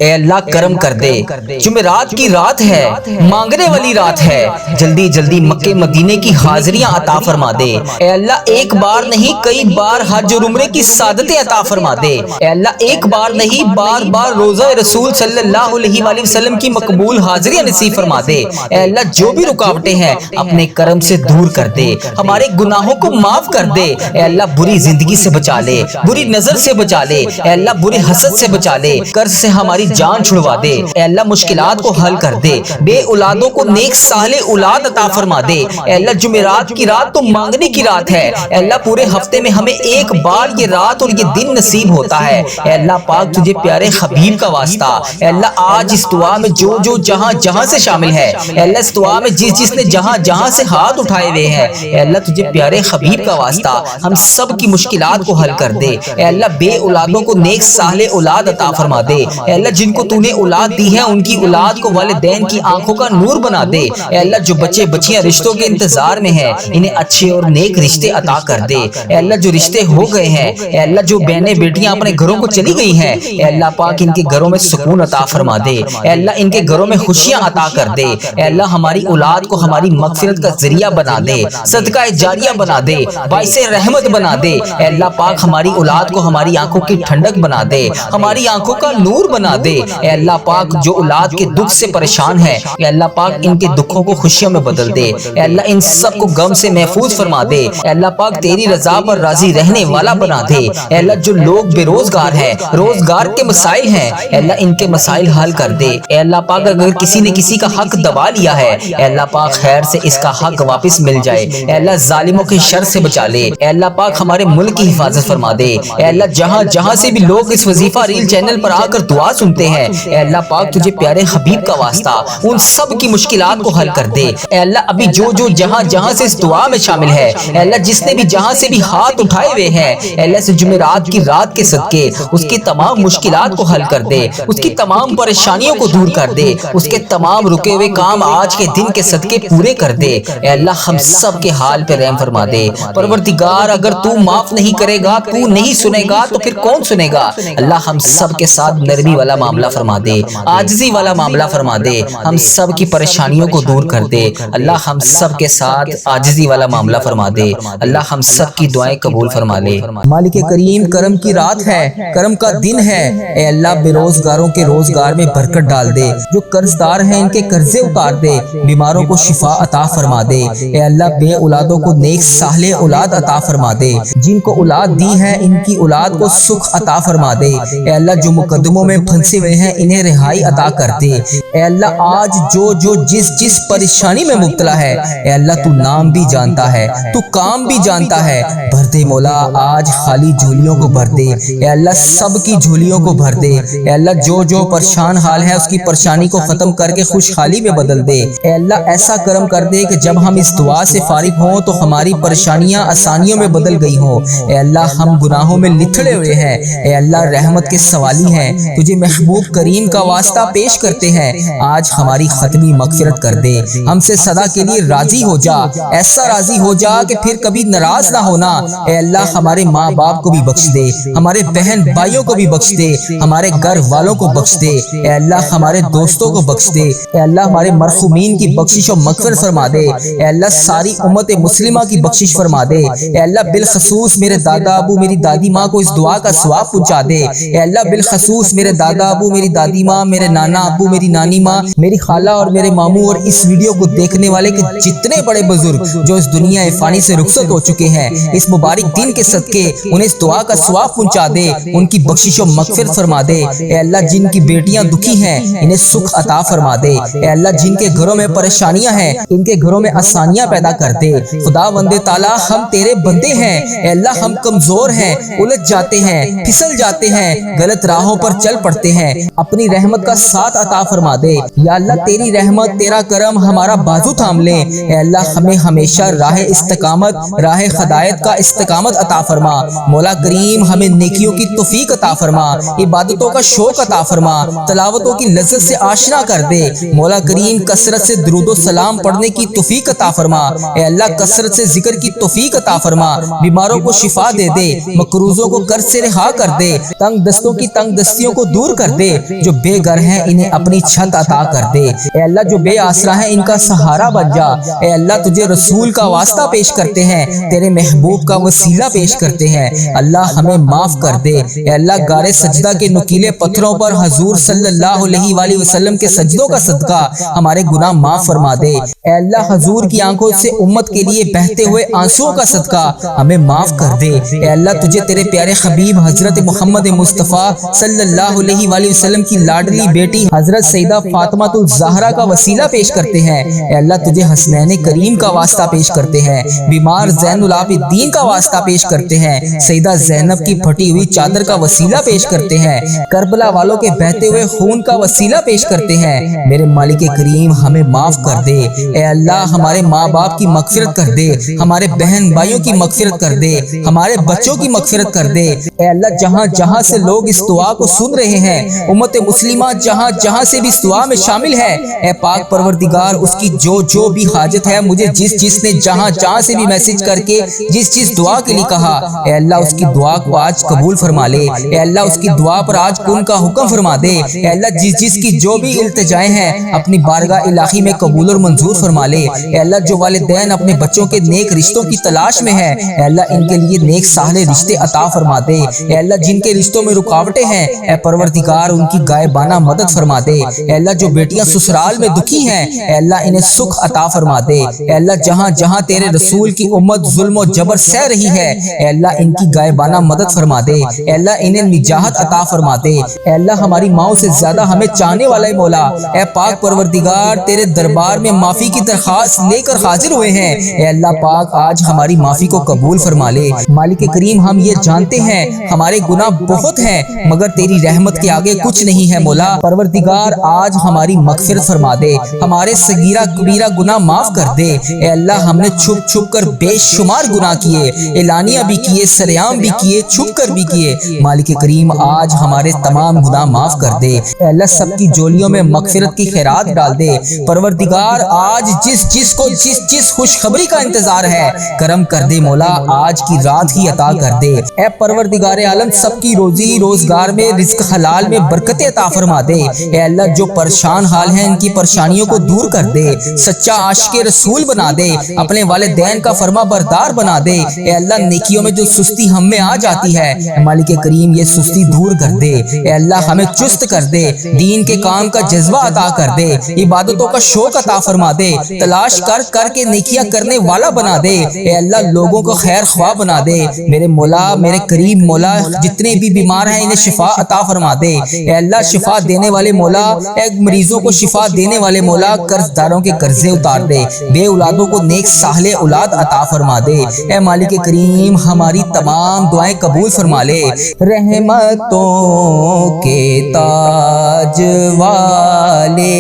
اے اللہ کرم کر دے، جمعرات کی رات ہے، مانگنے والی رات ہے، جلدی جلدی مکے مدینے کی حاضریاں عطا فرما دے۔ اے اللہ ایک بار نہیں کئی بار حج اور عمرے کی سعادتیں عطا فرما دے۔ اے اللہ ایک بار نہیں بار بار روضہ رسول صلی اللہ علیہ وآلہ وسلم کی مقبول حاضریاں نصیب فرما دے۔ اے اللہ جو بھی رکاوٹیں ہیں اپنے کرم سے دور کر دے، ہمارے گناہوں کو معاف کر دے۔ اے اللہ بری زندگی سے بچا لے، بری نظر سے بچا لے، اے اللہ بری حسد سے بچا لے، قرض سے ہماری جان چھڑوا دے۔ اے اللہ مشکلات کو حل کر دے، بے اولادوں کو نیک صالح اولاد عطا فرما دے۔ اے اللہ جمعرات کی رات تو مانگنے کی رات ہے، اے اللہ پورے ہفتے میں ہمیں ایک بار یہ رات اور یہ دن نصیب ہوتا ہے۔ اے اللہ پاک تجھے پیارے حبیب کا واسطہ، اے اللہ آج اس دعا میں جو جو جہاں جہاں سے شامل ہے، اے اللہ اس دعا میں جس جس نے جہاں جہاں سے ہاتھ اٹھائے ہوئے ہیں، اے اللہ تجھے پیارے حبیب کا واسطہ ہم سب کی مشکلات کو حل کر دے۔ اے اللہ بے اولادوں کو نیک صالح اولاد عطا فرما دے۔ اے اللہ جن کو تو نے اولاد دی ہے ان کی اولاد کو والدین کی آنکھوں کا نور بنا دے۔ اے اللہ جو بچے بچیاں رشتوں کے انتظار میں ہیں انہیں اچھے اور نیک رشتے عطا کر دے۔ اے اللہ جو رشتے ہو گئے ہیں، اے اللہ جو بہنیں بیٹیاں اپنے گھروں کو چلی گئی ہیں، اے اللہ پاک ان کے گھروں میں سکون عطا فرما دے۔ اے اللہ ان کے گھروں میں خوشیاں عطا کر دے۔ اے اللہ ہماری اولاد کو ہماری مغفرت کا ذریعہ بنا دے، صدقہ جاریہ بنا دے، باعث رحمت بنا دے۔ اے اللہ پاک ہماری اولاد کو ہماری آنکھوں کی ٹھنڈک بنا دے، ہماری آنکھوں کا نور بنا دے۔ اے اللہ پاک جو اولاد کے دکھ سے پریشان ہے، اے اللہ پاک ان کے دکھوں کو خوشیوں میں بدل دے۔ اے اللہ ان سب کو غم سے محفوظ فرما دے۔ اے اللہ پاک تیری رضا پر راضی رہنے والا بنا دے۔ اے اللہ جو لوگ بے روزگار ہیں، روزگار کے مسائل ہیں، اے اللہ ان کے مسائل حل کر دے۔ اے اللہ پاک اگر کسی نے کسی کا حق دبا لیا ہے، اے اللہ پاک خیر سے اس کا حق واپس مل جائے۔ اے اللہ ظالموں کے شر سے بچا لے۔ اے اللہ پاک ہمارے ملک کی حفاظت فرما دے۔ اے اللہ جہاں جہاں سے بھی لوگ اس وظیفہ ریل چینل پر آ کر دعا سنتے ہیں، اے اللہ پاک تجھے پیارے حبیب کا واسطہ ان سب کی مشکلات کو حل کر دے۔ اے اللہ ابھی جو جو جہاں جہاں سے اس دعا میں شامل ہے، اے اللہ جس نے بھی جہاں سے بھی ہاتھ اٹھائے ہوئے ہیں، اے اللہ سے جمعرات کی رات کے صدقے اس کی تمام مشکلات کو حل کر دے، اس کی تمام پریشانیوں کو دور کر دے، اس کے تمام رکے ہوئے کام آج کے دن کے صدقے پورے کر دے۔ اے اللہ ہم سب کے حال پہ رحم فرما دے۔ پروردگار اگر تو معاف نہیں کرے گا، تو نہیں سنے گا تو پھر کون سنے گا؟ اللہ ہم سب کے ساتھ نرمی والا معاملہ فرما دے، عاجزی والا معاملہ فرما دے، ہم سب کی پریشانیوں کو دور کر دے۔ اللہ ہم سب کے ساتھ عاجزی والا معاملہ فرما دے۔ اللہ ہم سب کی دعائیں قبول فرما لے۔ مالک کریم کرم کی رات ہے، کرم کا دن ہے، اے اللہ بے روزگاروں کے روزگار میں برکت ڈال دے، جو قرض دار ہیں ان کے قرضے اتار دے، بیماروں کو شفا عطا فرما دے۔ اے اللہ بے اولادوں کو نیک صالح اولاد عطا فرما دے، جن کو اولاد دی ہے ان کی اولاد کو سکھ عطا فرما دے۔ اے اللہ جو مقدموں میں پھنسے ہوئے ہیں انہیں رہائی عطا کر دے۔ اے اللہ آج جو جو جس پریشانی میں مبتلا ہے، اے اللہ تو نام بھی جانتا ہے، تو کام بھی جانتا ہے، بھر دے مولا آج خالی جھولیوں کو بھر دے۔ اے اللہ سب کی جھولیوں کو بھر دے۔ اے اللہ جو جو پریشان حال ہے اس کی پریشانی کو ختم کر کے خوشحالی میں بدل دے۔ اے اللہ ایسا کرم کر دے کہ جب ہم اس دعا سے فارغ ہوں تو ہماری پریشانیاں آسانیوں میں بدل گئی ہوں۔ اے اللہ ہم گناہوں میں لتھڑے ہوئے ہیں، اے اللہ رحمت کے سوالی ہیں، تجھے محبوب کریم کا واسطہ پیش کرتے ہیں، آج ہماری ختمی مغفرت کر دے، ہم سے سدا کے لیے راضی ہو جا، ایسا راضی ہو جا کہ پھر کبھی ناراض نہ ہونا۔ اے اللہ ہمارے ماں باپ کو بھی بخش دے، ہمارے بہن بھائیوں کو بھی بخش دے، ہمارے گھر والوں کو بخش دے، اے اللہ ہمارے دوستوں کو بخش دے، اے اللہ ہمارے مرحومین کی بخشش و مغفرت فرما دے، اے اللہ ساری امت مسلمہ کی بخشش فرما دے، اے اللہ بالخصوص میرے دادا ابو میری دادی ماں کو اس دعا کا ثواب پہنچا دے، اے اللہ بالخصوص میرے دادا ابو میری دادی ماں، میرے نانا ابو میری نانی ماں، میری خالہ اور میرے ماموں اور اس ویڈیو کو دیکھنے والے کے جتنے بڑے بزرگ جو اس دنیا فانی سے رخصت ہو چکے ہیں، اس مبارک دن کے صدقے انہیں اس دعا کا ثواب پہنچا دے، ان کی بخشش و مغفرت فرما دے۔ اے اللہ جن کی بیٹیاں دکھی ہیں انہیں سکھ عطا فرما دے، اے اللہ جن کے گھروں میں پریشانیاں ہیں ان کے گھروں میں آسانیاں پیدا کر دے۔ خدا بندے تعالیٰ ہم تیرے بندے ہیں، اے اللہ ہم کمزور ہیں، الجھ جاتے ہیں، پھسل جاتے ہیں، غلط راہوں پر چل پڑتے ہیں، اپنی رحمت کا ساتھ عطا فرما دے۔ یا اللہ تیری رحمت تیرا کرم ہمارا بازو تھام لے، اے اللہ ہمیں ہمیشہ راہ استقامت، راہ ہدایت کا استقامت عطا فرما۔ مولا کریم ہمیں نیکیوں کی توفیق عطا فرما، عبادتوں کا شوق عطا فرما، تلاوتوں کی لذت سے آشنا کر دے۔ مولا کریم کثرت سے درود و سلام پڑھنے کی توفیق عطا فرما، اے اللہ کثرت سے ذکر کی توفیق عطا فرما، بیماروں کو شفا دے دے، مقروضوں کو قرض سے رہا کر دے، تنگ دستوں کی تنگ دستیوں کو دور کر دے، جو بے گھر ہیں انہیں اپنی چھت عطا کر دے۔ اے اللہ جو بے آسرا ہیں ان کا سہارا بن جا۔ اے اللہ تجھے رسول کا واسطہ پیش کرتے ہیں، تیرے محبوب کا وسیلہ پیش کرتے ہیں، اللہ ہمیں معاف کر دے۔ اے اللہ غار سجدہ کے نکیلے پتھروں پر حضور صلی اللہ علیہ وآلہ وسلم کے سجدوں کا صدقہ ہمارے گناہ معاف فرما دے۔ اے اللہ حضور کی آنکھوں سے امت کے لیے بہتے ہوئے آنسوؤں کا صدقہ ہمیں معاف کر دے۔ اے اللہ تجھے تیرے پیارے حبیب حضرت محمد مصطفیٰ صلی اللہ علیہ وآلہ وسلم کی لاڈلی بیٹی حضرت سیدہ فاطمہ الزہرا کا وسیلہ پیش کرتے ہیں۔ اے اللہ تجھے حسنین کریم کا واسطہ پیش کرتے ہیں، بیمار زین العابدین کا واسطہ پیش کرتے ہیں، سیدہ زینب کی پھٹی ہوئی چادر کا وسیلہ پیش کرتے ہیں، کربلا والوں کے بہتے ہوئے خون کا وسیلہ پیش کرتے ہیں۔ میرے مالک کریم ہمیں معاف کر دے۔ اے اللہ ہمارے ماں باپ کی مغفرت کر دے، ہمارے بہن بھائیوں کی مغفرت کر دے، ہمارے بچوں کی مغفرت کر دے۔ اے اللہ جہاں جہاں سے لوگ اس دعا کو سن رہے ہیں، امت مسلمہ جہاں جہاں سے بھی اس دعا میں شامل ہے، اے پاک پروردگار اس کی جو بھی حاجت ہے، مجھے جس نے جہاں جہاں سے بھی میسج کر کے جس دعا کے لیے کہا، اے اللہ اس کی دعا کو آج قبول فرما لے۔ اے اللہ اس کی دعا پر آج کن کا حکم فرما دے۔ اے اللہ جس کی جو بھی التجائیں ہیں اپنی بارگاہ الہی میں قبول اور منظور فرما لے۔ اے اللہ جو والدین اپنے بچوں کے نیک رشتوں کی تلاش میں ہیں، اے اللہ ان کے لیے نیک صالح رشتے عطا فرما دے۔ اے اللہ جن کے رشتوں میں رکاوٹیں ہیں، اے پروردگار ان کی غائبانہ مدد فرما دے۔ اے اللہ جو بیٹیاں سسرال میں دکھی ہیں، اے اللہ انہیں سکھ عطا فرما دے۔ اے اللہ جہاں جہاں تیرے رسول کی امت ظلم و جبر سہ رہی ہے، اے اللہ ان کی غائبانہ مدد فرما دے۔ اے اللہ انہیں نجات عطا فرما دے۔ اے اللہ ہماری ماؤں سے زیادہ ہمیں چاہنے والا مولا، اے پاک پروردگار تیرے دربار میں معافی کی درخواست لے کر حاضر ہوئے ہیں۔ اے اللہ پاک آج ہماری معافی کو قبول فرما لے۔ مالک کریم ہم یہ جانتے ہیں ہمارے گناہ بہت ہیں، مگر تیری رحمت کے آگے کچھ نہیں ہے مولا۔ پروردگار آج ہماری مغفرت فرما دے، ہمارے صغیرہ کبیرہ گناہ معاف کر دے۔ اے اللہ ہم نے چھپ چھپ کر بے شمار گناہ کیے، اعلانیہ بھی کیے، سریعام بھی کیے، چھپ کر بھی کیے۔ مالک کریم آج ہمارے تمام گناہ معاف کر دے۔ اے اللہ سب کی جولیوں میں مغفرت کی خیرات ڈال دے۔ پروردگار آج جس کو جس خوشخبری کا انتظار ہے کرم کر دے مولا، آج کی رات ہی عطا کر دے۔ اے پروردگار عالم سب کی روزی روزگار میں رزق حلال میں برکت عطا فرما دے۔ اے اللہ جو پریشان حال ہیں ان کی پریشانیوں کو دور کر دے، سچا عاشق رسول بنا دے، اپنے والدین کا فرما بردار بنا دے۔ اے اللہ نیکیوں میں جو سستی ہم میں آ جاتی ہے، مالک کریم یہ سستی دور کر دے۔ اے اللہ ہمیں چست کر دے، دین کے کام کا جذبہ عطا کر دے، عبادتوں کا شوق عطا فرما دے، تلاش کر کے نیکیاں کرنے والا بنا دے۔ اے اللہ لوگوں کو خیر خواہ بنا دے۔ میرے مولا میرے کریم مولا جتنے بھی بیمار ہیں انہیں شفا عطا فرما دے۔ اے اللہ شفا دینے والے مولا، اے مریضوں کو شفا دینے والے مولا قرض داروں کے قرضے اتار دے، بے اولادوں کو نیک صالح اولاد عطا فرما دے۔ اے مالک کریم ہماری تمام دعائیں قبول فرما لے۔ رحمتوں کے تاج والے،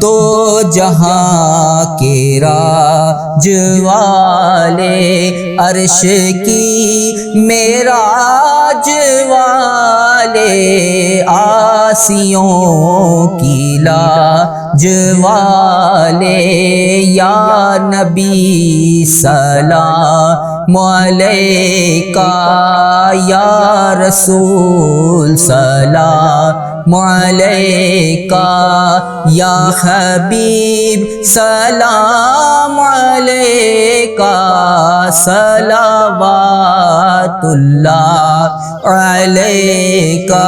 دو جہاں کے راج والے، عرش کی معراج والے، آسیوں کی لاج والے، یا نبی سلام علیکہ، یا رسول سلام علیکہ، یا حبیب سلام علیکہ، صلوات اللہ علیکہ۔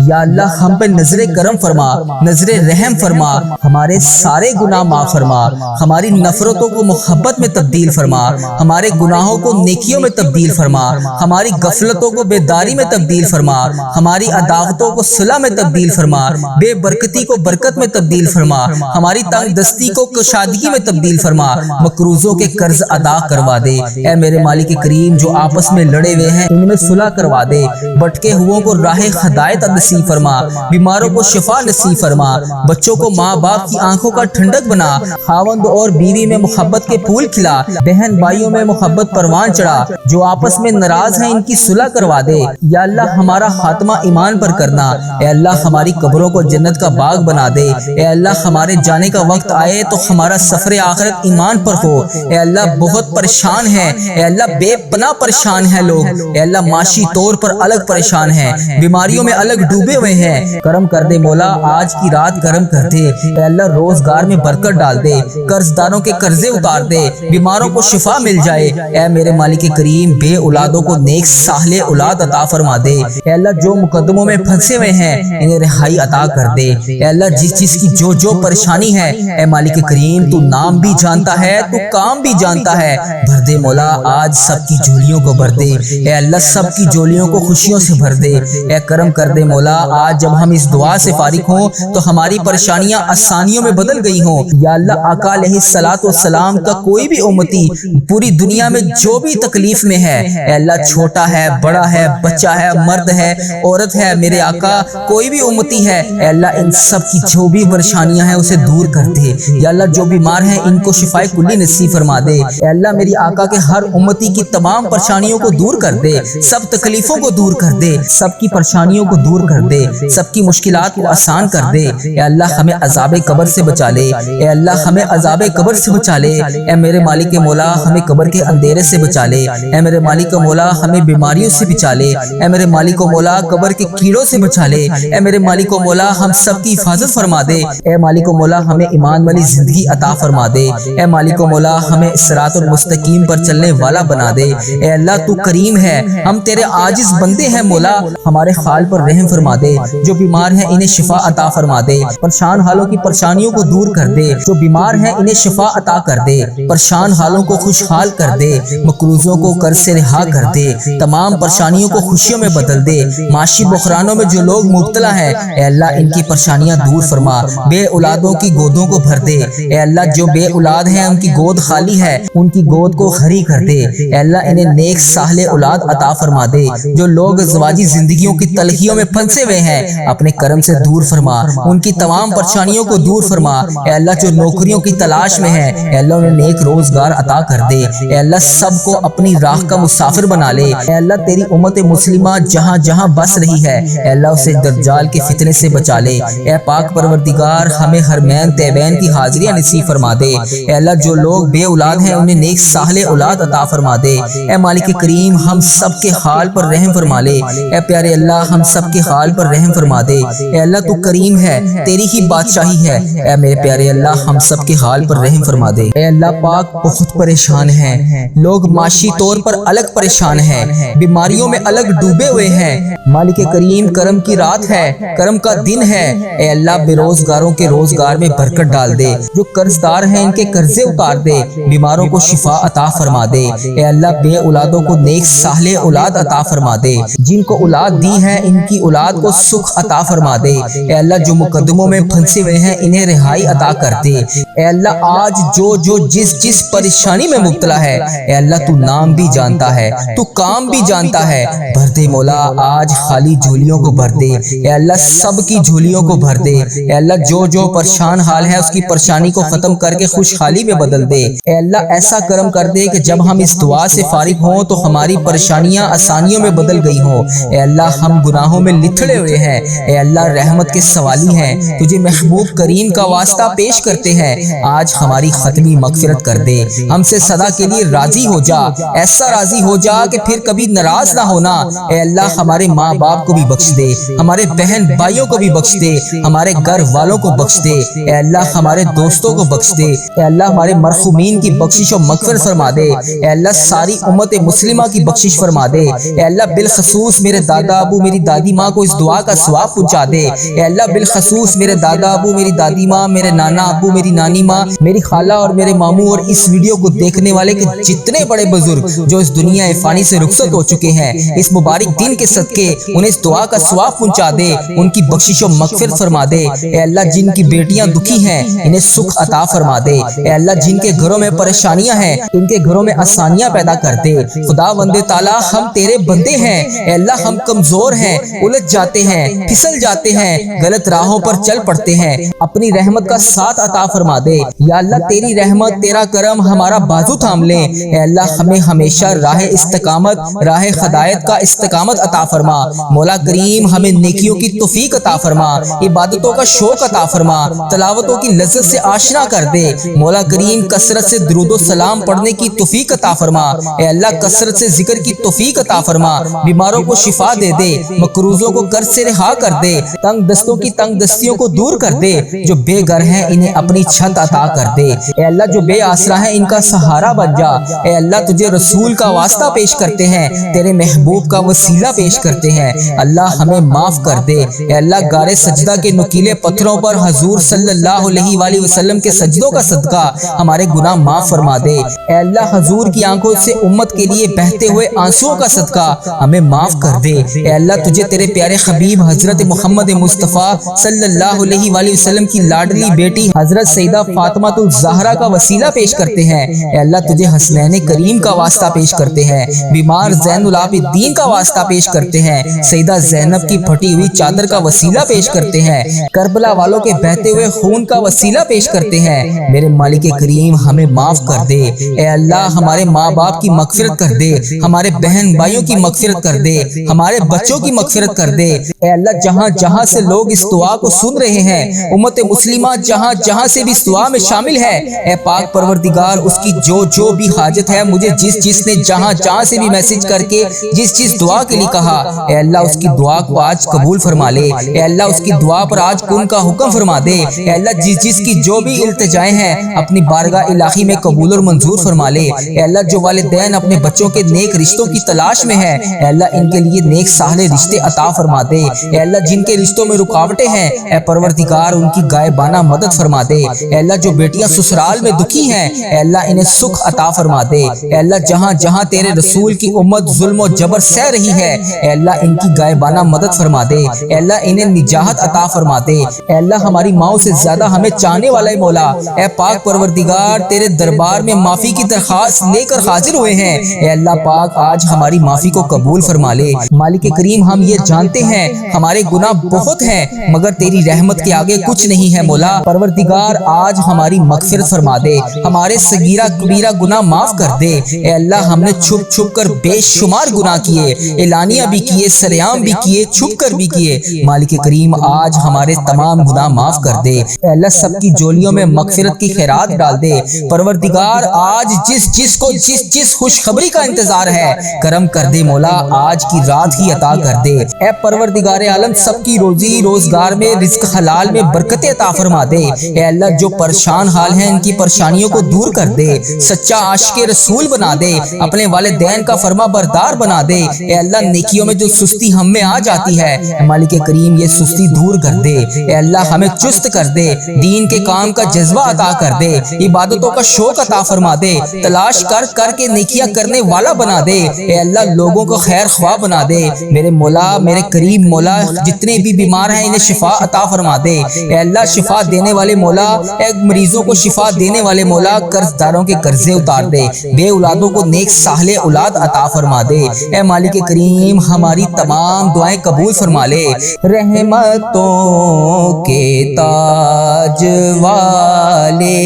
یا اللہ ہم پہ نظر کرم فرما، نظر رحم فرما، ہمارے سارے گناہ معاف فرما، ہماری نفرتوں کو محبت میں تبدیل فرما، ہمارے گناہوں کو نیکیوں میں تبدیل فرما، ہماری غفلتوں کو بیداری میں تبدیل فرما، ہماری عداوتوں کو صلح میں تبدیل فرما، بے برکتی کو برکت میں تبدیل فرما، ہماری تنگ دستی کو کشادگی میں تبدیل فرما، مقروضوں کے قرض ادا کروا دے۔ اے میرے مالک کریم جو آپس میں لڑے ہوئے ہیں ان میں صلح کروا دے، بھٹکے ہوئوں کو راہ ہدایت نصیب فرما، بیماروں کو شفا نصیب فرما، بچوں کو ماں باپ کی آنکھوں کا ٹھنڈک بنا، خاوند اور بیوی میں محبت کے پھول کھلا، بہن بھائیوں میں محبت پروان چڑھا، جو آپس میں ناراض ہیں ان کی صلح کروا دے۔ یا اللہ ہمارا خاتمہ ایمان پر کرنا، اے اللہ ہماری قبروں کو جنت کا باغ بنا دے، اے اللہ ہمارے جانے کا وقت آئے تو ہمارا سفر آخرت ایمان پر ہو۔ اے اللہ بہت پریشان ہیں، اے اللہ بے پناہ پریشان ہیں لوگ، اے اللہ معاشی طور پر الگ پریشان ہیں، بیماریوں میں الگ ڈوبے ہوئے ہیں، کرم کر دے مولا، آج کی رات کرم کر دے، اے اللہ روزگار میں برکت ڈال دے، قرض داروں کے قرضے اتار دے، بیماروں کو شفا مل جائے، اے میرے مالک کریم بے اولادوں کو نیک صالح اولاد عطا فرما دے، اے اللہ جو مقدموں میں پھنسے ہوئے ہیں انہیں رہائی عطا کر دے، اے اللہ جس کی جو پریشانی ہے اے مالک کریم تو نام بھی جانتا ہے، تو کام بھی جانتا ہے، بھر دے مولا، آج سب کی جھولیوں کو بھر دے، اے اللہ سب کی جھولیوں کو خوشیوں سے بھر دے، اے کرم کر دے مولا، آج جب ہم اس دعا سے فارغ ہوں تو ہماری پریشانیاں آسانیوں میں بدل گئی ہوں، یا اللہ آقا علیہ الصلوۃ والسلام کا کوئی بھی امتی پوری دنیا میں جو بھی تکلیف میں ہے، اے اللہ چھوٹا ہے بڑا ہے بچہ ہے مرد ہے عورت ہے، میرے آقا کوئی بھی امتی ہے، اے اللہ ان سب کی جو بھی پریشانیاں ہیں اسے دور کر دے، یا اللہ جو بیمار ہیں ان کو شفائے کلی نصیب فرما دے، اے اللہ میری آقا کے ہر امتی کی تمام پریشانیوں کو دور کر دے، سب تکلیفوں کو دور کر دے، سب کی پریشانیوں کو دور کر دے، سب کی مشکلات کو آسان کر دے، اے اللہ ہمیں عذاب قبر سے بچا لے، اے اللہ ہمیں عذاب قبر سے بچا لے، اے میرے مالک مولا ہمیں قبر کے اندھیرے سے بچا لے، اے میرے مالک مولا ہمیں بیماریوں سے بچا لے، اے میرے مالک مولا قبر کے کیڑوں سے بچا لے، اے میرے مالک مولا ہم سب کی حفاظت فرما دے، اے مالک مولا ہمیں ایمان والی زندگی عطا فرما دے، اے مالک مولا ہمیں صراط المستقیم پر چلنے والا بنا دے، اے اللہ تو کریم ہے، ہم تیرے عاجز بندے ہیں مولا، ہمارے حال پر رحم فرما دے، جو بیمار ہیں انہیں شفا عطا فرما دے، پریشان حالوں کی پریشانیوں کو دور کر دے، جو بیمار ہیں انہیں شفا عطا کر دے، پریشان حالوں کو خوشحال کر دے، مقروضوں کو قرض سے رہا کر دے، تمام پریشانیوں کو خوشیوں میں بدل دے، معاشی بحرانوں میں جو لوگ مبتلا ہیں اے اللہ ان کی پریشانیاں دور فرما، بے اولادوں کی گودوں کو بھر دے، اے اللہ جو بے اولاد ہیں ان کی گود خالی ہے ان کی گود کو ہری کر دے، اے اللہ انہیں نیک صالح اولاد عطا فرما دے، جو لوگ ازواجی زندگیوں کی تلخیوں میں پھنسے ہوئے ہیں اپنے کرم سے دور فرما، ان کی تمام پریشانیوں کو دور فرما، اے اللہ جو نوکریوں کی تلاش میں ہیں اے اللہ انہیں نیک روزگار عطا کر دے، اے اللہ سب کو اپنی راہ کا مسافر بنا لے، اے اللہ تیری امت مسلمہ جہاں جہاں بس رہی ہے اے اللہ اسے دجال کے فتنے سے بچا لے، اے پاک پروردگار ہمیں حرمین طیبین کی حاضریاں نصیب فرما دے، اے اللہ جو لوگ بے اولاد ہیں انہیں نیک صالح اولاد عطا فرما دے، اے مالک کریم ہم سب کے حال پر رحم فرما لے، اے پیارے اللہ ہم سب کے حال پر رحم فرما دے، اے اللہ تو کریم ہے تیری ہی بادشاہی ہے، اے میرے پیارے اللہ ہم سب کے حال پر رحم فرما دے، اے اللہ پاک بہت پریشان ہیں لوگ، معاشی طور پر الگ پریشان ہیں، بیماریوں میں الگ ڈوبے ہوئے ہیں، مالک کریم کرم کی رات ہے، کرم کا دن ہے، اے اللہ بے روزگاروں کے روزگار میں برکت ڈال دے، جو قرض دار ہیں ان کے قرضے اتار دے، بیماروں کو شفا عطا فرما دے، اے اللہ بے اولادوں کو نیک صالح اولاد عطا فرما دے، جن کو اولاد دی ہے ان کی اولاد کو سکھ عطا فرما دے، اے اللہ جو مقدموں میں پھنسے ہوئے ہیں انہیں رہائی عطا کر دے، اے اللہ آج جو جس پریشانی میں مبتلا ہے اے اللہ تو نام بھی جانتا ہے، تو کام بھی جانتا ہے، بھر دے مولا آج خالی جھولیوں کو بھر دے، اے اللہ سب کی جھولیوں کو بھر دے، اے اللہ جو پریشان حال ہے اس کی پریشانی کو ختم کر کے خوشحالی میں بدل دے، اے اللہ ایسا کرم کر دے کہ جب ہم اس دعا سے فارغ ہوں تو ہماری پریشانیاں آسانیوں میں بدل گئی ہوں، اے اللہ ہم گناہوں میں لتھڑے ہوئے ہیں، اے اللہ رحمت کے سوالی ہیں، تجھے محبوب کریم کا واسطہ پیش کرتے ہیں، آج ہماری ختمی مغفرت کر دے، ہم سے صدا کے لیے راضی ہو جا، ایسا راضی ہو جا کہ پھر کبھی ناراض نہ ہونا، اے اللہ ہمارے ماں باپ کو بھی بخش دے، ہمارے بہن بھائیوں کو بھی بخش دے، ہمارے گھر والوں کو بخش دے، اے اللہ ہمارے دوستوں کو بخش دے، اے اللہ ہمارے مرحومین کی بخشش و مغفرت فرما دے، اے اللہ ساری امت مسلمہ کی بخشش فرما دے، اے اللہ بالخصوص میرے دادا ابو میری دادی ماں کو اس دعا کا ثواب پہنچا دے، اے اللہ بالخصوص میرے دادا ابو میری دادی ماں، میرے نانا ابو میری نانی ماں، میری خالہ اور میرے ماموں اور اس ویڈیو کو دیکھنے والے کے جتنے بڑے بزرگ جو اس دنیا فانی سے رخصت ہو چکے ہیں اس مبارک دن کے صدقے انہیں اس دعا کا ثواب پہنچا دے، ان کی بخشش و مغفرت فرما دے، اے اللہ جن کی بیٹیاں دکھی ہیں انہیں سکھ عطا فرما دے، اے اللہ جن کے گھروں میں پریشانیاں ہیں ان کے گھروں میں آسانیاں پیدا کر دے، خدا بند تعالیٰ ہم تیرے بندے ہیں، اے اللہ ہم کمزور ہیں، الجھ جاتے ہیں، پھسل جاتے ہیں، غلط راہوں پر چل پڑتے پڑھتے ہیں اپنی رحمت کا ساتھ عطا فرما دے۔ یا اللہ تیری رحمت تیرا کرم ہمارا بازو تھام لے۔ اے اللہ ہمیں ہمیشہ راہ استقامت راہ ہدایت کا استقامت عطا فرما۔ مولا کریم ہمیں نیکیوں کی توفیق عطا فرما، عبادتوں کا شوق عطا فرما، تلاوتوں کی لذت سے آشنا کر دے۔ مولا کریم کثرت سے درود و سلام پڑھنے کی توفیق عطا فرما۔ اے اللہ کثرت سے ذکر کی توفیق عطا فرما، بیماروں کو شفا دے دے، مقروضوں کو قرض سے رہا کر دے، تنگ دستوں کی تنگ دستیوں کو دور کر دے، جو بے گھر ہیں انہیں اپنی چھت عطا کر دے۔ اے اللہ جو بے آسرا ہیں ان کا سہارا بن جا۔ اے اللہ تجھے رسول کا واسطہ پیش کرتے ہیں، تیرے محبوب کا وسیلہ پیش کرتے ہیں، اللہ ہمیں معاف کر دے۔ اے اللہ غار سجدہ کے نکیلے پتھروں پر حضور صلی اللہ علیہ وآلہ وسلم کے سجدوں کا صدقہ ہمارے گناہ معاف فرما دے۔ اے اللہ حضور کی آنکھوں سے امت کے لیے بہتے ہوئے آنسوؤں کا صدقہ ہمیں معاف کر دے۔ اے اللہ تجھے تیرے پیارے حبیب حضرت محمد مصطفیٰ صلی اللہ علیہ وآلہ وسلم کی لاڈلی بیٹی حضرت سیدہ فاطمہ الزہرا کا وسیلہ پیش کرتے ہیں۔ اے اللہ تجھے حسنین کریم کا واسطہ پیش کرتے ہیں، بیمار زین العابدین کا واسطہ پیش کرتے ہیں، سیدہ زینب کی پھٹی ہوئی چادر کا وسیلہ پیش کرتے ہیں، کربلا والوں کے بہتے ہوئے خون کا وسیلہ پیش کرتے ہیں۔ میرے مالک کریم ہمیں معاف کر دے۔ اے اللہ ہمارے ماں باپ کی مغفرت کر دے، ہمارے بہن بھائیوں کی مغفرت کر دے، ہمارے بچوں کی مغفرت کر دے۔ اے اللہ جہاں جہاں سے لوگ اس دعا کو سن رہے ہیں، امت مسلمہ جہاں جہاں سے بھی اس دعا میں شامل ہے، اے پاک پروردگار اس کی جو بھی حاجت ہے، مجھے جس نے جہاں جہاں سے بھی میسج کر کے جس دعا کے لیے کہا، اے اللہ اس کی دعا کو آج قبول فرما لے۔ اے اللہ اس کی دعا پر آج کن کا حکم فرما دے۔ اے اللہ جس کی جو بھی التجائیں ہیں اپنی بارگاہ الہی میں قبول اور منظور فرما لے۔ اے اللہ جو والدین اپنے بچوں کے نیک رشتوں کی تلاش میں ہیں، اے اللہ ان کے لیے نیک صالح رشتے عطا فرما دے۔ اے اللہ جن کے رشتوں میں رکاوٹیں ہیں، اے پروردگار ان کی غائبانہ مدد فرما دے۔ اے اللہ جو بیٹیاں سسرال میں دکھی ہیں، اے اللہ انہیں سکھ عطا فرما دے۔ اے اللہ جہاں جہاں تیرے رسول کی امت ظلم و جبر سہ رہی ہے، اے اللہ ان کی غائبانہ مدد فرما دے۔ اے اللہ انہیں نجات عطا فرما دے۔ اے اللہ ہماری ماؤں سے زیادہ ہمیں چاہنے والا مولا، اے پاک پروردگار تیرے دربار میں معافی کی درخواست لے کر حاضر ہوئے ہیں۔ اے اللہ پاک آج ہماری معافی کو قبول فرما لے۔ مالک کریم ہم یہ جانتے ہیں ہمارے گناہ بہت ہیں، مگر تیری رحمت کے آگے کچھ نہیں ہے مولا۔ پروردگار آج ہماری مغفرت فرما دے، ہمارے صغیرہ کبیرہ گناہ معاف کر دے۔ اے اللہ ہم نے چھپ چھپ کر بے شمار گناہ کیے، اعلانیہ بھی کیے، سریعام بھی کیے، چھپ کر بھی کیے۔ مالک کریم آج ہمارے تمام گناہ معاف کر دے۔ اے اللہ سب کی جولیوں میں مغفرت کی خیرات ڈال دے۔ پروردگار آج جس کو جس خوشخبری کا انتظار ہے کرم کر دے مولا، آج کی رات ہی عطا کر دے۔ اے پروردگار عالم سب کی روزی روزگار میں رزق حلال میں برکت عطا فرما دے۔ اے اللہ جو پریشان حال ہیں ان کی پریشانیوں کو دور کر دے، سچا عاشق رسول بنا دے، اپنے والدین کا فرما بردار بنا دے۔ اے اللہ نیکیوں میں جو سستی ہم میں آ جاتی ہے، مالک کریم یہ سستی دور کر دے۔ اے اللہ ہمیں چست کر دے، دین کے کام کا جذبہ عطا کر دے، عبادتوں کا شوق عطا فرما دے، تلاش کر کے نیکیاں کرنے والا بنا دے۔ اے اللہ لوگوں کو خیر خواہ بنا دے۔ میرے مولا میرے کریم مولا جتنے بھی بیمار ہیں انہیں شفا عطا فرما دے۔ اے اللہ شفا دینے والے مولا، اے مریضوں کو شفا دینے والے مولا قرض داروں کے قرضے اتار دے، بے اولادوں کو نیک صالح اولاد عطا فرما دے۔ اے مالک کریم ہماری تمام دعائیں قبول فرما لے۔ رحمتوں کے تاج والے،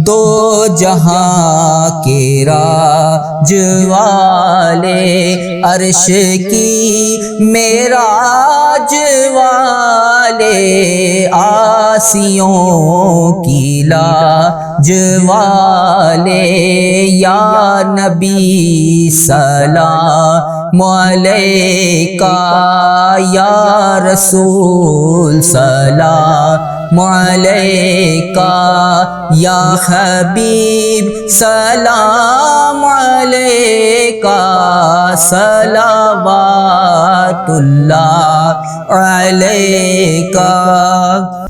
دو جہاں کے راج والے، عرش کی معراج والے، آسیوں کی لاج والے، یا نبی سلام علیکہ، یا رسول سلام علیکہ، یا حبیب سلام علیکہ، صلوات اللہ علیکہ۔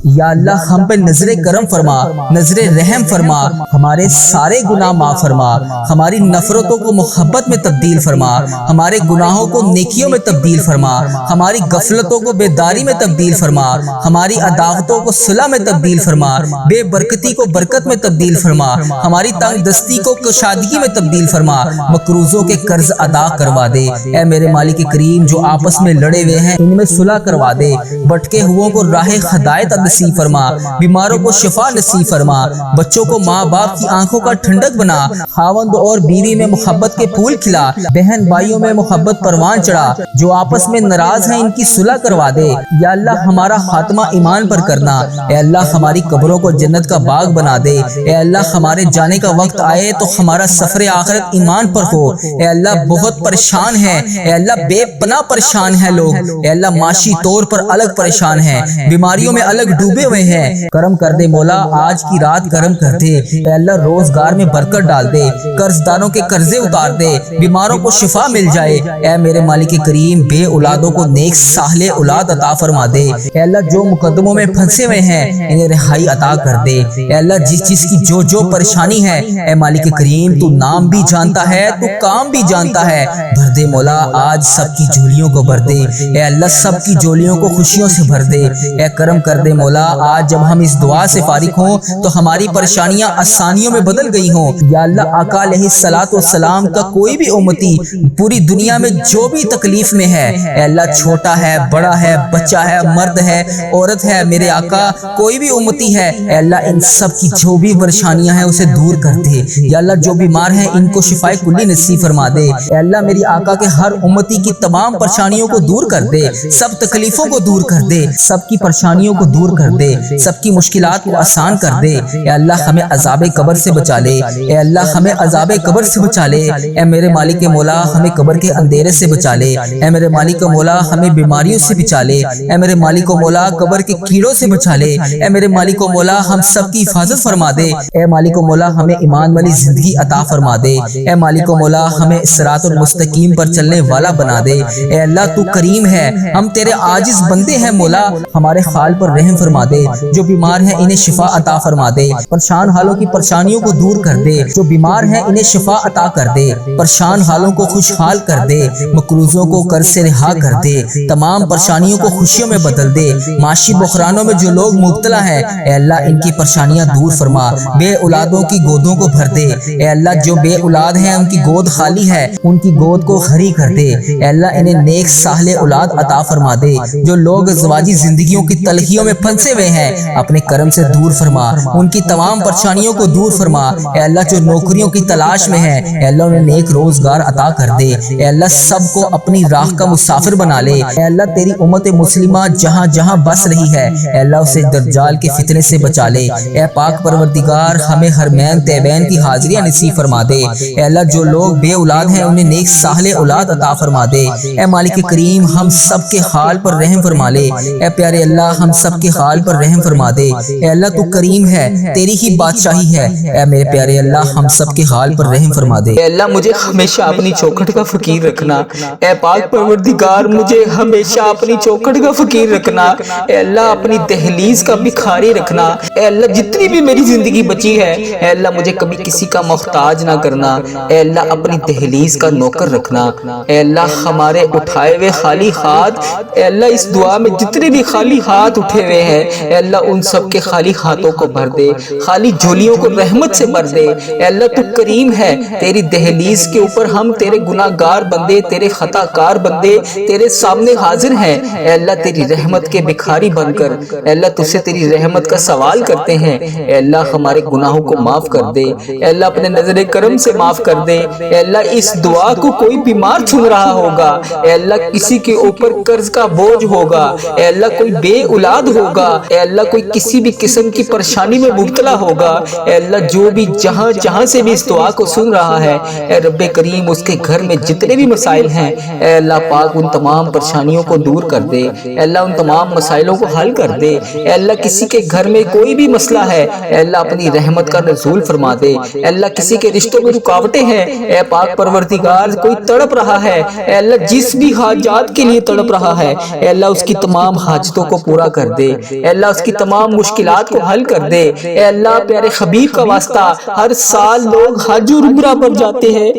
یا اللہ ہم پہ نظر کرم فرما، نظر رحم فرما، ہمارے سارے گناہ معاف فرما، ہماری نفرتوں کو محبت میں تبدیل فرما، ہمارے گناہوں کو نیکیوں میں تبدیل فرما، ہماری غفلتوں کو بیداری میں تبدیل فرما، ہماری عداوتوں کو صلح میں تبدیل فرما، بے برکتی کو برکت میں تبدیل فرما، ہماری تنگ دستی کو کشادگی میں تبدیل فرما، مقروضوں کے قرض ادا کروا دے۔ اے میرے مالک کریم، جو آپس میں لڑے ہوئے ہیں ان میں صلح کروا دے، بھٹکے ہوئوں کو راہ ہدایت نصیب فرما، بیماروں کو شفا نصیب فرما، بچوں کو ماں باپ کی آنکھوں کا ٹھنڈک بنا، خاوند اور بیوی میں محبت کے پھول کھلا، بہن بھائیوں میں محبت پروان چڑھا، جو آپس میں ناراض ہیں ان کی صلح کروا دے۔ یا اللہ ہمارا خاتمہ ایمان پر کرنا، اے اللہ ہماری قبروں کو جنت کا باغ بنا دے، اے اللہ ہمارے جانے کا وقت آئے تو ہمارا سفر آخرت ایمان پر ہو۔ اے اللہ بہت پریشان ہیں، اے اللہ بے پناہ پریشان ہیں لوگ، اے اللہ معاشی طور پر الگ پریشان ہیں، بیماریوں میں الگ ڈوبے ہوئے ہیں، کرم کر دے مولا، آج کی رات کرم کر دے، اے اللہ روزگار میں برکت ڈال دے، قرض داروں کے قرضے اتار دے، بیماروں کو شفا مل جائے، اے میرے مالک کریم بے اولادوں کو نیک صالح اولاد عطا فرما دے، اے اللہ جو مقدموں میں پھنسے ہوئے ہیں انہیں رہائی عطا کر دے، اے اللہ جس چیز کی جو پریشانی ہے اے مالک کریم تو نام بھی جانتا ہے، تو کام بھی جانتا ہے، بھر دے مولا، آج سب کی جھولیوں کو بھر دے، اے اللہ سب کی جھولیوں کو خوشیوں سے بھر دے، اے کرم کر دے مولا، آج جب ہم اس دعا سے فارغ ہوں تو ہماری پریشانیاں آسانیوں میں بدل گئی ہوں، یا اللہ آقا علیہ الصلوۃ والسلام کا کوئی بھی امتی پوری دنیا میں جو بھی تکلیف میں ہے، اے اللہ چھوٹا ہے بڑا ہے بچہ ہے مرد ہے عورت ہے، میرے آقا کوئی بھی امتی ہے، اے اللہ ان سب کی جو بھی پریشانیاں ہیں اسے دور کر دے، یا اللہ جو بیمار ہیں ان کو شفائے کلی نصیب فرما دے، اے اللہ میری آقا کے ہر امتی کی تمام پریشانیوں کو دور کر دے، سب تکلیفوں کو دور کر دے، سب کی پریشانیوں کو دور کر دے، سب کی مشکلات کو آسان کر دے، اے اللہ ہمیں عذاب قبر سے بچا لے، اے اللہ ہمیں عذاب قبر سے بچا لے، اے میرے مالک مولا ہمیں قبر کے اندھیرے سے بچا لے، اے میرے مالک مولا ہمیں بیماریوں سے بچا لے، اے میرے مالک مولا قبر کے کیڑوں سے بچا لے، اے میرے مالک مولا ہم سب کی حفاظت فرما دے، اے مالک مولا ہمیں ایمان والی زندگی عطا فرما دے، اے مالک مولا ہمیں صراط المستقیم پر چلنے والا بنا دے، اے اللہ تو کریم ہے، ہم تیرے عاجز بندے ہیں مولا، ہمارے حال پر رحم فرما دے، جو بیمار ہیں انہیں شفا عطا فرما دے، پریشان حالوں کی پریشانیوں کو دور کر دے، جو بیمار ہیں انہیں شفا عطا کر دے، پریشان حالوں کو خوشحال کر دے، مقروضوں کو قرض سے رہا کر دے، تمام پریشانیوں کو خوشیوں میں بدل دے، معاشی بحرانوں میں جو لوگ مبتلا ہیں اے اللہ ان کی پریشانیاں دور فرما، بے اولادوں کی گودوں کو بھر دے، اے اللہ جو بے اولاد ہیں ان کی گود خالی ہے ان کی گود کو ہری کر دے، اے اللہ انہیں نیک صالح اولاد عطا فرما دے، جو لوگ ازواجی زندگیوں کی تلخیوں میں پھنسے ہوئے ہیں اپنے کرم سے دور فرما، ان کی تمام پریشانیوں کو دور فرما، اے اللہ جو نوکریوں کی تلاش میں ہیں اے اللہ انہیں نیک روزگار عطا کر دے، اے اللہ سب کو اپنی راہ کا مسافر بنا لے، اے اللہ تیری امت مسلمہ جہاں جہاں بس رہی ہے اے اللہ اسے دجال کے فتنے سے بچا لے، اے پاک پروردگار ہمیں حرمین طیبین کی حاضریاں نصیب فرما دے، اے اللہ جو لوگ بے اولاد ہیں انہیں نیک صالح اولاد عطا فرما دے، اے مالک کریم ہم سب کے حال پر رحم فرما لے، اے پیارے اللہ ہم سب کے حال پر رحم فرما دے، اے اللہ تو کریم ہے تیری ہی بادشاہی ہے، اے میرے پیارے اللہ ہم سب کے حال پر رحم فرما دے، اے اللہ مجھے ہمیشہ اپنی چوکھٹ کا فقیر رکھنا، اے پاک پروردگار مجھے ہمیشہ اپنی چوکھٹ کا فقیر رکھنا، اے اللہ اپنی دہلیز کا بھکاری رکھنا، اے اللہ جتنی بھی میری زندگی بچی ہے اے اللہ مجھے کبھی کسی کا محتاج نہ کرنا، اے اللہ اپنی دہلیز کا نوکر رکھنا، اے اللہ ہمارے اٹھائے ہوئے خالی ہاتھ اے اللہ اس دعا میں جتنے بھی خالی ہاتھ اٹھے ہوئے ہیں اے اللہ ان سب کے خالی ہاتھوں کو بھر دے، خالی جھولیوں کو رحمت سے بھر دے، اے اللہ تو کریم ہے، تیری دہلیز کے اوپر ہم تیرے گناہ گار بندے تیرے خطا کار بندے تیرے سامنے حاضر ہیں، اے اللہ تیری رحمت کے بھکاری بن کر اے اللہ تجھ سے تیری رحمت کا سوال کرتے ہیں، اے اللہ ہمارے گناہوں کو معاف کر دے، اے اللہ اپنے نظر کرم سے معاف کر دے، اے اللہ اس دعا کو کوئی بیمار سن رہا ہوگا، اے اللہ کسی کے اوپر قرض کا بوجھ ہوگا، اے اللہ کوئی بے اولاد ہوگا، اے اللہ کوئی کسی بھی قسم کی پریشانی میں مبتلا ہوگا، اے اللہ جو بھی جہاں جہاں سے بھی اس دعا کو سن رہا ہے اے رب کریم اس کے گھر میں جتنے بھی مسائل ہیں اے اللہ پاک ان تمام پریشانیوں کو دور کر دے، اے اللہ ان تمام مسائلوں کو حل کر دے، اے اللہ کسی کے گھر میں کوئی بھی مسئلہ ہے اے اللہ اپنی رحمت کا نزول فرما دے، اے اللہ کسی کے رشتوں میں رکاوٹیں ہیں اے پاک پروردگار کوئی تڑپ رہا ہے اے اللہ جس بھی حاجات کے لیے تڑپ رہا ہے اے اللہ اس کی تمام حاجتوں کو پورا کر دے، اے اللہ اس کی تمام مشکلات کو حل کر دے، اے اللہ پیارے حبیب کا واسطہ ہر سال لوگ حج اور عمرہ پر جاتے ہیں،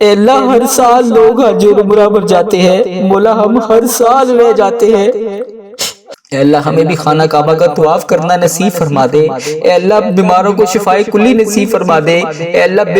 اے اللہ ہر سال لوگ حج اور عمرہ پر جاتے ہیں، مولا ہم ہر سال رہ جاتے ہیں، اے اللہ ہمیں بھی خانہ کعبہ کا طواف کرنا نصیب فرما دے، اے اللہ بیماروں کو شفائے کلی نصیب فرما دے، اے اللہ